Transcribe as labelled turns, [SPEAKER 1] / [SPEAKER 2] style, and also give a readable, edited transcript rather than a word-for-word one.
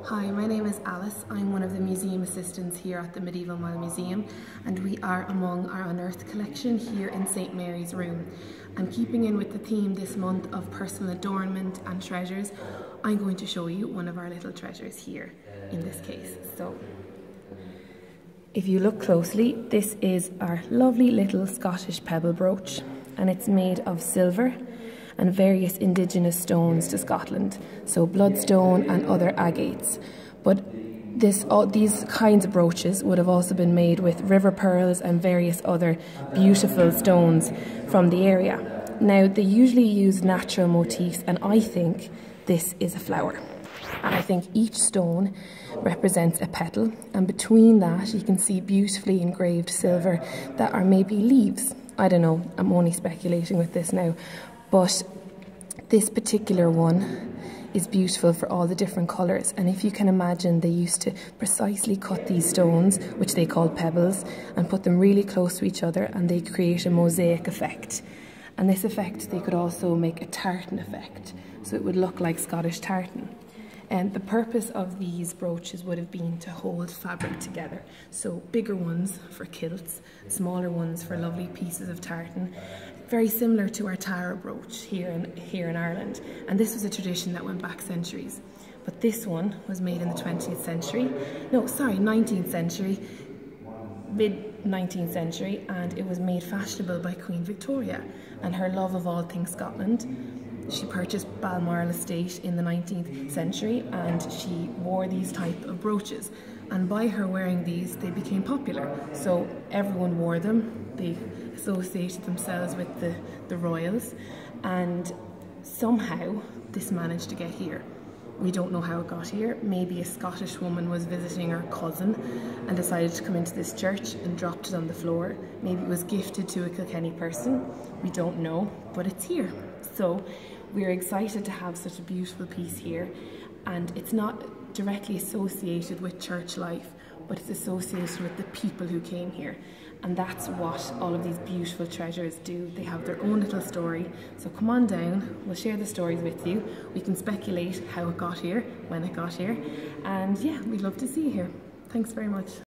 [SPEAKER 1] Hi, my name is Alice. I'm one of the museum assistants here at the Medieval Mile Museum, and we are among our Unearthed collection here in St Mary's Room. And keeping in with the theme this month of personal adornment and treasures, I'm going to show you one of our little treasures here in this case. So, if you look closely, this is our lovely little Scottish pebble brooch, and it's made of silver and various indigenous stones to Scotland, so bloodstone and other agates. But these kinds of brooches would have also been made with river pearls and various other beautiful stones from the area. Now, they usually use natural motifs, and I think this is a flower. And I think each stone represents a petal, and between that you can see beautifully engraved silver that are maybe leaves. I don't know, I'm only speculating with this now, but this particular one is beautiful for all the different colours. And if you can imagine, they used to precisely cut these stones, which they called pebbles, and put them really close to each other, and they create a mosaic effect. And this effect, they could also make a tartan effect, so it would look like Scottish tartan. And the purpose of these brooches would have been to hold fabric together. So bigger ones for kilts, smaller ones for lovely pieces of tartan. Very similar to our Tara brooch here in Ireland. And this was a tradition that went back centuries. But this one was made in the 20th century. No, sorry, 19th century. Mid-19th century. And it was made fashionable by Queen Victoria and her love of all things Scotland. She purchased Balmoral estate in the 19th century, and she wore these type of brooches, and by her wearing these they became popular, so everyone wore them. They associated themselves with the royals, and somehow this managed to get here. We don't know how it got here. Maybe a Scottish woman was visiting her cousin and decided to come into this church and dropped it on the floor. Maybe it was gifted to a Kilkenny person. We don't know, but it's here. So we're excited to have such a beautiful piece here, and it's not directly associated with church life, but it's associated with the people who came here. And that's what all of these beautiful treasures do. They have their own little story. So come on down, we'll share the stories with you. We can speculate how it got here, when it got here, and yeah, we'd love to see you here. Thanks very much.